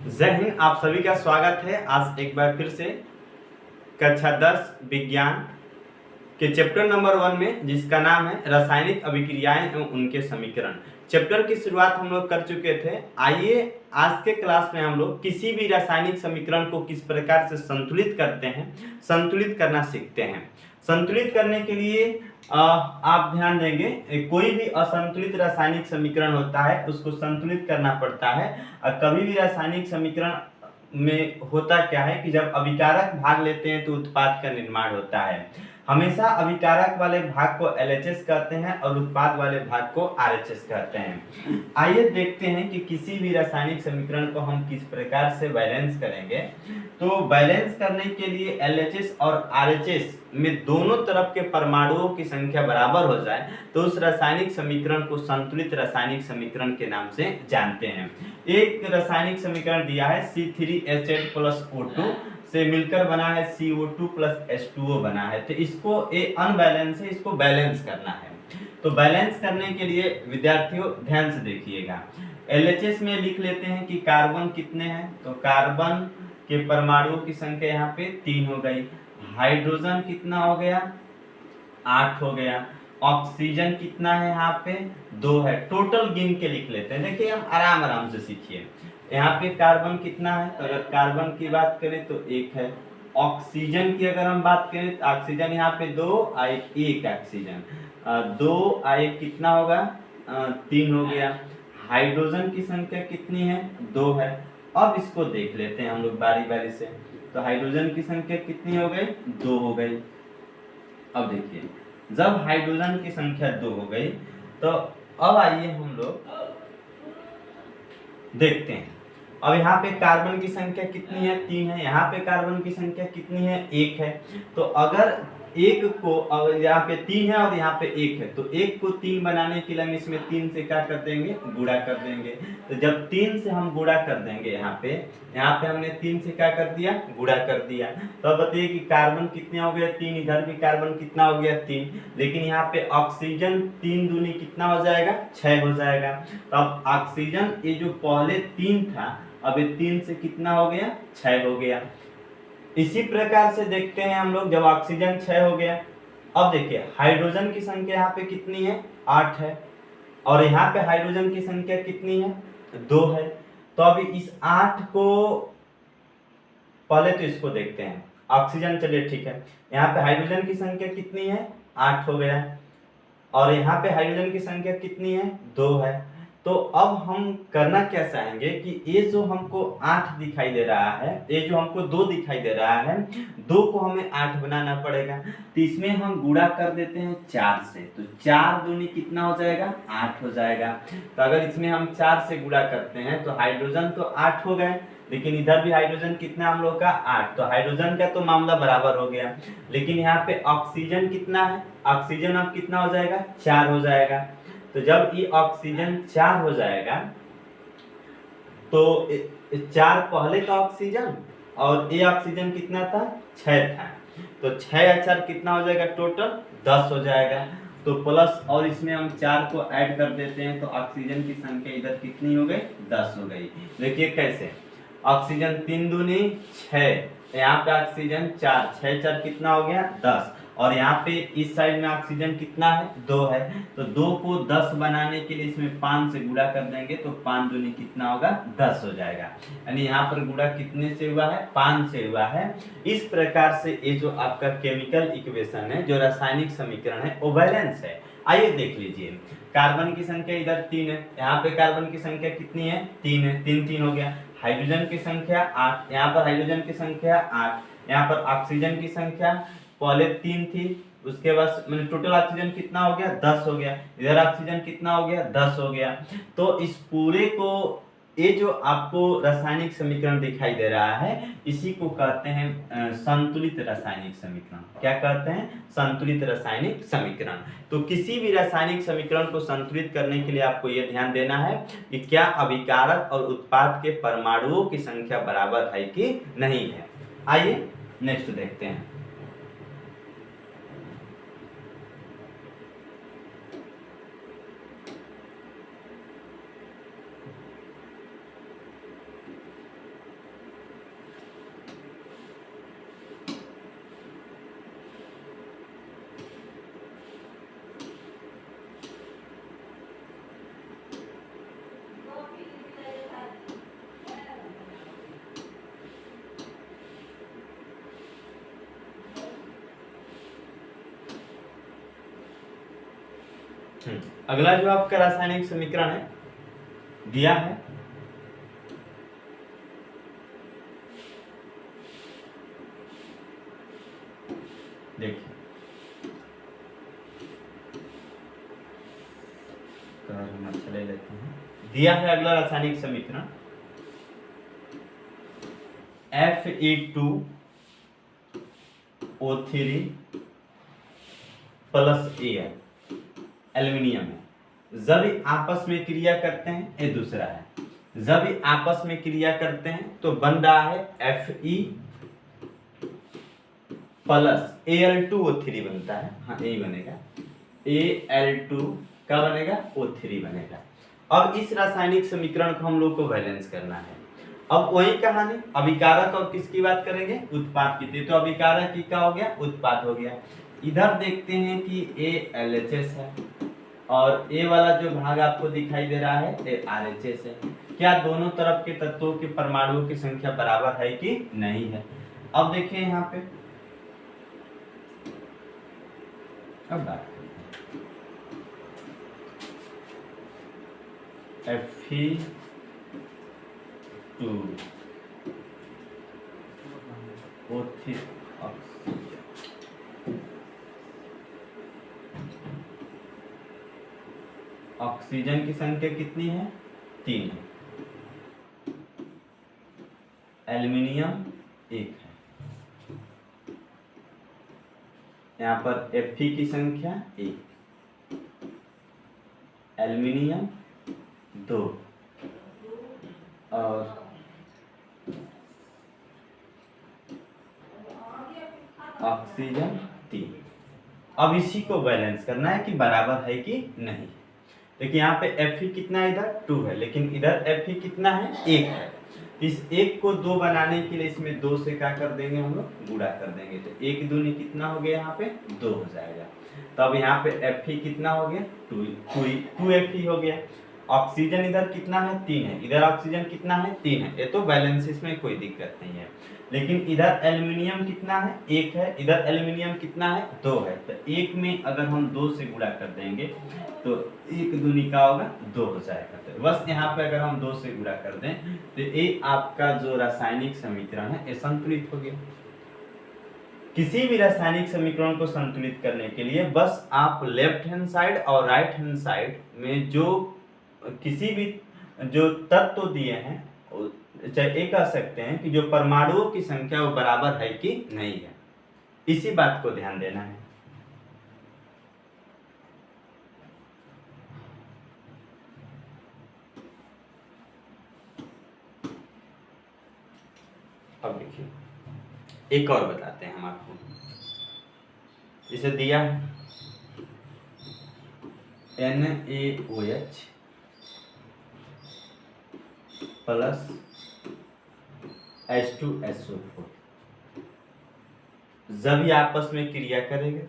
जय हिंद। आप सभी का स्वागत है आज एक बार फिर से कक्षा 10 विज्ञान के चैप्टर नंबर 1 में, जिसका नाम है रासायनिक अभिक्रियाएं एवं उनके समीकरण। चैप्टर की शुरुआत हम लोग कर चुके थे। आइए आज के क्लास में हम लोग किसी भी रासायनिक समीकरण को किस प्रकार से संतुलित करते हैं, संतुलित करना सीखते हैं। संतुलित करने के लिए आप ध्यान देंगे, कोई भी असंतुलित रासायनिक समीकरण होता है उसको संतुलित करना पड़ता है। और कभी भी रासायनिक समीकरण में होता क्या है कि जब अभिकारक भाग लेते हैं तो उत्पाद का निर्माण होता है। हमेशा अभिकारक वाले भाग को LHS कहते हैं और उत्पाद वाले भाग को RHS कहते हैं। आइए देखते हैं कि किसी भी रासायनिक समीकरण को हम किस प्रकार से बैलेंस करेंगे। तो बैलेंस करने के लिए LHS और RHS में दोनों तरफ के परमाणुओं की संख्या बराबर हो जाए तो उस रासायनिक समीकरण को संतुलित रासायनिक समीकरण के नाम से जानते हैं। एक रासायनिक समीकरण दिया है C3H8 + O2 से मिलकर बना है CO2 + H2O बना है। तो इसको अनबैलेंस है, इसको बैलेंस करना है। तो बैलेंस करने के लिए विद्यार्थियों ध्यान से देखिएगा। LHS में लिख लेते हैं कि कार्बन कितने हैं। तो कार्बन के परमाणुओं की संख्या यहाँ पे 3 हो गई। हाइड्रोजन कितना हो गया, 8 हो गया। ऑक्सीजन कितना है यहाँ पे, 2 है। टोटल गिन के लिख लेते हैं। देखिए हम आराम आराम से सीखिए। यहाँ पे कार्बन कितना है, तो अगर कार्बन की बात करें तो 1 है। ऑक्सीजन की अगर हम बात करें तो ऑक्सीजन यहाँ पे 2 और 1 ऑक्सीजन, 2 और 1 कितना होगा, 3 हो गया। हाइड्रोजन की संख्या कितनी है, 2 है। अब इसको देख लेते हैं हम लोग बारी बारी से। तो हाइड्रोजन की संख्या कितनी हो गई, 2 हो गई। अब देखिए जब हाइड्रोजन की संख्या 2 हो गई तो अब आइए हम लोग देखते हैं। अब यहाँ पे कार्बन की संख्या कितनी है, 3 है। यहाँ पे कार्बन की संख्या कितनी है, 1 है। तो अगर एक को, अब यहाँ पे 3 है और यहाँ पे 1 है, तो 1 को 3 बनाने के लिए हम इसमें 3 से क्या कर देंगे, गुणा कर देंगे। तो जब 3 से हम गुणा कर देंगे, यहाँ पे हमने 3 से क्या कर दिया, गुणा कर दिया। तो अब बताइए कि कार्बन कितने हो गया, 3। इधर भी कार्बन कितना हो गया, 3। लेकिन यहाँ पे ऑक्सीजन 3 दूनी कितना हो जाएगा, 6 हो जाएगा। तो अब ऑक्सीजन ये जो पहले 3 था, अब ये 3 से कितना हो गया, 6 हो गया। इसी प्रकार से देखते हैं हम लोग, जब ऑक्सीजन 6 हो गया, अब देखिए हाइड्रोजन की संख्या यहाँ पे कितनी है, 8 है। और यहाँ पे हाइड्रोजन की संख्या कितनी है, 2 है। तो अभी इस 8 को, पहले तो इसको देखते हैं। ऑक्सीजन चलिए ठीक है, यहाँ पे हाइड्रोजन की संख्या कितनी है, 8 हो गया। और यहाँ पे हाइड्रोजन की संख्या कितनी है, 2 है। तो अब हम करना क्या चाहेंगे कि ये जो हमको 8 दिखाई दे रहा है, ये जो हमको 2 दिखाई दे रहा है, 2 को हमें 8 बनाना पड़ेगा। तो इसमें हम गुणा कर देते हैं 4 से। तो 4 दूनी कितना हो जाएगा, 8 हो जाएगा। तो अगर इसमें हम 4 से गुणा करते हैं तो हाइड्रोजन तो 8 हो गए, लेकिन इधर भी हाइड्रोजन कितना हम लोग का, 8। तो हाइड्रोजन का तो मामला बराबर हो गया। लेकिन यहाँ पे ऑक्सीजन कितना है, ऑक्सीजन अब कितना हो जाएगा, 4 हो जाएगा। तो जब ये ऑक्सीजन 4 हो जाएगा तो 4 पहले का ऑक्सीजन और ये ऑक्सीजन कितना था, 6 था। तो 6 या 4 कितना हो जाएगा, टोटल 10 हो जाएगा। तो प्लस और इसमें हम 4 को ऐड कर देते हैं तो ऑक्सीजन की संख्या इधर कितनी हो गई, 10 हो गई। देखिए कैसे, ऑक्सीजन 3 दूनी 6, यहाँ पे ऑक्सीजन 4, 6 4 कितना हो गया, 10। और यहाँ पे इस साइड में ऑक्सीजन कितना है, 2 है। तो 2 को 10 बनाने के लिए इसमें 5 से गुणा कर देंगे तो 5 दूनी कितना होगा, 10 हो जाएगा। यानी यहाँ पर गुणा कितने से हुआ है, 5 से हुआ है। इस प्रकार से ये जो आपका केमिकल इक्वेशन है, जो रासायनिक समीकरण है, वो बैलेंस है। आइए देख लीजिए, कार्बन की संख्या इधर 3 है, यहाँ पे कार्बन की संख्या कितनी है, 3 है। 3 3 हो गया। हाइड्रोजन की संख्या 8, यहाँ पर हाइड्रोजन की संख्या 8, यहाँ पर ऑक्सीजन की संख्या पहले 3 थी, उसके बाद मैंने टोटल ऑक्सीजन कितना हो गया, 10 हो गया। इधर ऑक्सीजन कितना हो गया, 10 हो गया। तो इस पूरे को, ये जो आपको रासायनिक समीकरण दिखाई दे रहा है, इसी को कहते हैं संतुलित रासायनिक समीकरण। क्या कहते हैं, संतुलित रासायनिक समीकरण। तो किसी भी रासायनिक समीकरण को संतुलित करने के लिए आपको यह ध्यान देना है कि क्या अभिकारक और उत्पाद के परमाणुओं की संख्या बराबर है कि नहीं है। आइए नेक्स्ट देखते हैं। अगला जो आपका रासायनिक समीकरण है दिया है, देखिए हम अच्छा ले लेते हैं। दिया है अगला रासायनिक समीकरण Fe2O3 प्लस Al, एल्यूमिनियम है। जब ये आपस में क्रिया करते हैं, ये दूसरा है, जब ये आपस में क्रिया करते हैं तो बन रहा है Fe प्लस Al2O3 बनता है। हाँ यही बनेगा, Al2 का बनेगा O3 बनेगा। अब इस रासायनिक समीकरण को हम लोग को बैलेंस करना है। अब वही कहानी, अभिकारक और किसकी बात करेंगे, उत्पाद की। तो अभिकारक की क्या हो गया, उत्पाद हो गया। इधर देखते हैं कि ALHS है और ए वाला जो भाग आपको दिखाई दे रहा है ये RHS है। क्या दोनों तरफ के तत्वों के परमाणुओं की संख्या बराबर है कि नहीं है। अब देखिए यहाँ पे, अब बात Fe2O3 ऑक्सीजन की संख्या कितनी है, 3 है, एल्यूमिनियम 1 है, यहाँ पर Fe की संख्या 1, एल्यूमिनियम 2 और ऑक्सीजन 3। अब इसी को बैलेंस करना है कि बराबर है कि नहीं। देखिए यहाँ पे Fe कितना है, इधर 2 है, लेकिन इधर Fe कितना है, 1 है। इस 1 को 2 बनाने के लिए इसमें 2 से क्या कर देंगे, हम लोग गुणा कर देंगे। तो 1 दूनी कितना हो गया, यहाँ पे 2 हो जाएगा। तो अब यहाँ पे Fe कितना हो गया, 2 Fe हो गया। ऑक्सीजन इधर कितना है, 3 है, इधर ऑक्सीजन कितना है, 3 है। ये तो बैलेंस, इसमें कोई दिक्कत नहीं है। लेकिन इधर एल्यूमिनियम कितना है, 1 है, इधर एल्यूमिनियम कितना है, 2 है। तो 1 में अगर हम 2 से गुणा कर देंगे तो 1 दूनी का होगा 2 हो जाएगा। तो बस यहाँ पे अगर हम 2 से गुणा कर दें तो ये आपका जो रासायनिक समीकरण है ये संतुलित हो गया। किसी भी रासायनिक समीकरण को संतुलित करने के लिए बस आप लेफ्ट हैंड साइड और राइट हैंड साइड में जो किसी भी जो तत्व दिए हैं, चाहे ये कह सकते हैं कि जो परमाणुओं की संख्या वो बराबर है कि नहीं है, इसी बात को ध्यान देना है। अब देखिए एक और बताते हैं हम आपको, इसे दिया है NaOH प्लस H2SO4। जब ये आपस में क्रिया करेंगे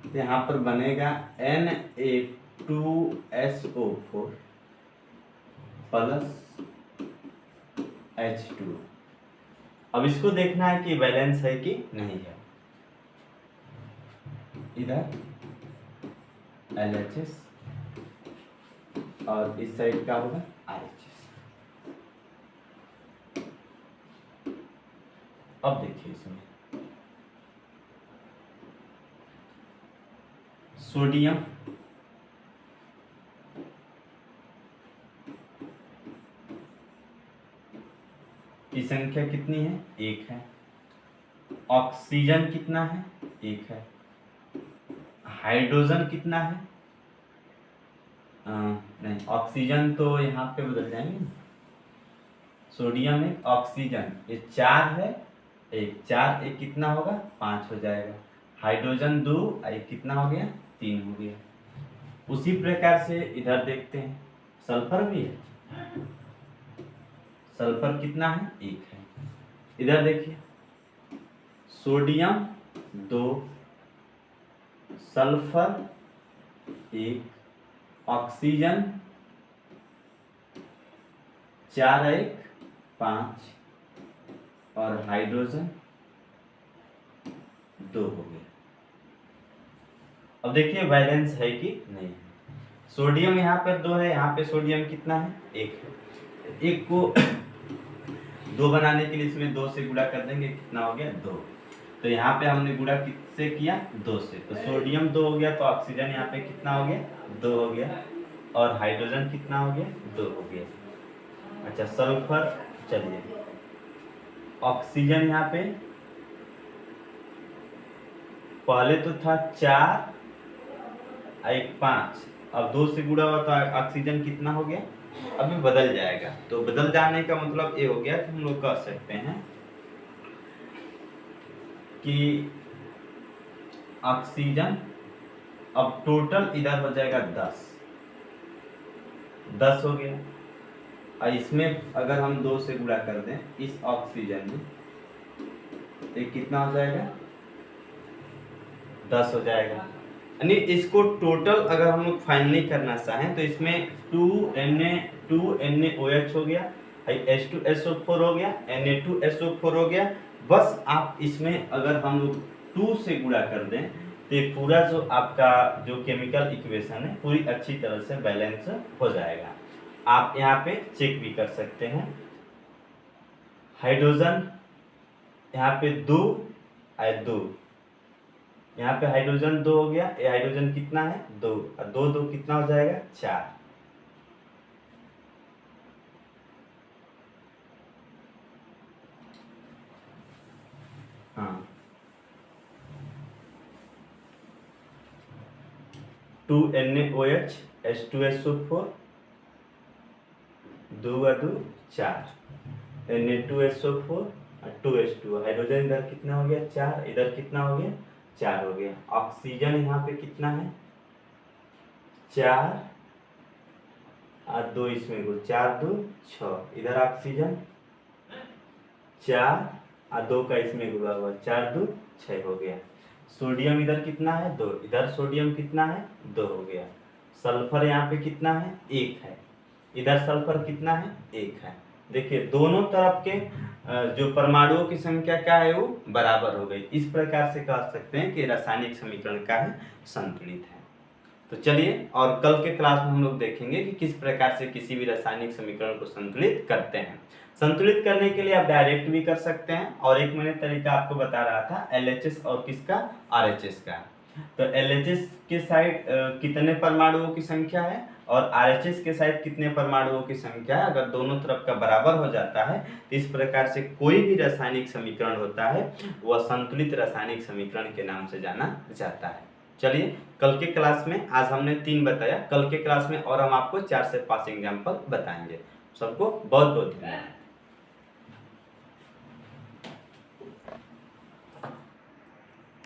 तो यहाँ पर बनेगा Na2SO4 प्लस H2। अब इसको देखना है कि बैलेंस है कि नहीं है। इधर LHS और इस साइड का होगा RHS। अब देखिए इसमें सोडियम की संख्या कितनी है, 1 है। ऑक्सीजन कितना है, 1 है। हाइड्रोजन कितना है, नहीं ऑक्सीजन तो यहाँ पे बदल जाएंगे, सोडियम 1 ऑक्सीजन ये 4 है, 4 एक कितना होगा, 5 हो जाएगा। हाइड्रोजन 2 एक कितना हो गया, 3 हो गया। उसी प्रकार से इधर देखते हैं, सल्फर भी है, सल्फर कितना है, 1 है। इधर देखिए सोडियम 2, सल्फर 1, ऑक्सीजन 4 1 5 और हाइड्रोजन 2 हो गया। अब देखिए बैलेंस है कि नहीं है। सोडियम यहाँ पर 2 है, यहाँ पे सोडियम कितना है 1 है। 1 को 2 बनाने के लिए इसमें 2 से गुणा कर देंगे, कितना हो गया 2। तो यहाँ पे हमने गुणा किससे किया 2 से, तो सोडियम 2 हो गया, तो ऑक्सीजन यहाँ पे कितना हो गया 2 हो गया, और हाइड्रोजन कितना हो गया 2 हो गया। अच्छा सल्फर, चलिए ऑक्सीजन यहाँ पे पहले तो था 4 1 5, अब 2 से गुणा हुआ तो ऑक्सीजन कितना हो गया, अभी बदल जाएगा। तो बदल जाने का मतलब ये हो गया कि हम लोग कह सकते हैं कि ऑक्सीजन अब टोटल इधर हो जाएगा 10 हो गया, और इसमें अगर हम 2 से गुणा कर दें इस ऑक्सीजन में, तो कितना हो जाएगा 10 हो जाएगा। यानी इसको टोटल अगर हम लोग फाइनली करना चाहें तो इसमें 2Na2NaOH हो गया, H2SO4 हो गया, Na2SO4 हो गया। बस आप इसमें अगर हम लोग 2 से गुणा कर दें तो ये पूरा जो आपका जो केमिकल इक्वेशन है पूरी अच्छी तरह से बैलेंस हो जाएगा। आप यहाँ पे चेक भी कर सकते हैं। हाइड्रोजन यहाँ पे 2 और 2, यहाँ पे हाइड्रोजन 2 हो गया, ये हाइड्रोजन कितना है 2, और 2 2 कितना हो जाएगा 4। हाँ 2NaOH H2SO4 2 2 4, Na2SO4 और 2H2, हाइड्रोजन इधर कितना हो गया 4, इधर कितना हो गया 4 हो गया। ऑक्सीजन यहाँ पे कितना है 4 और 2 इसमें को 4 2 6, इधर ऑक्सीजन 4 और 2 का इसमें गुणा हुआ 4 2 6 हो गया। सोडियम इधर कितना है 2, इधर सोडियम कितना है 2 हो गया। सल्फर यहाँ पे कितना है 1 है, इधर सल्फर कितना है 1 है। देखिए दोनों तरफ के जो परमाणुओं की संख्या क्या है वो बराबर हो गई। इस प्रकार से कह सकते हैं कि रासायनिक समीकरण क्या है संतुलित है। तो चलिए और कल के क्लास में हम लोग देखेंगे कि किस प्रकार से किसी भी रासायनिक समीकरण को संतुलित करते हैं। संतुलित करने के लिए आप डायरेक्ट भी कर सकते हैं, और एक मैंने तरीका आपको बता रहा था LHS और किसका RHS का। तो LHS के साइड कितने परमाणुओं की संख्या है और RHS के साइड कितने परमाणुओं की संख्या है, अगर दोनों तरफ का बराबर हो जाता है तो इस प्रकार से कोई भी रासायनिक समीकरण होता है वह संतुलित रासायनिक समीकरण के नाम से जाना जाता है। चलिए कल के क्लास में आज हमने 3 बताया, कल के क्लास में और हम आपको 4 से 5 एग्जाम्पल बताएंगे। सबको बहुत बहुत धन्यवाद।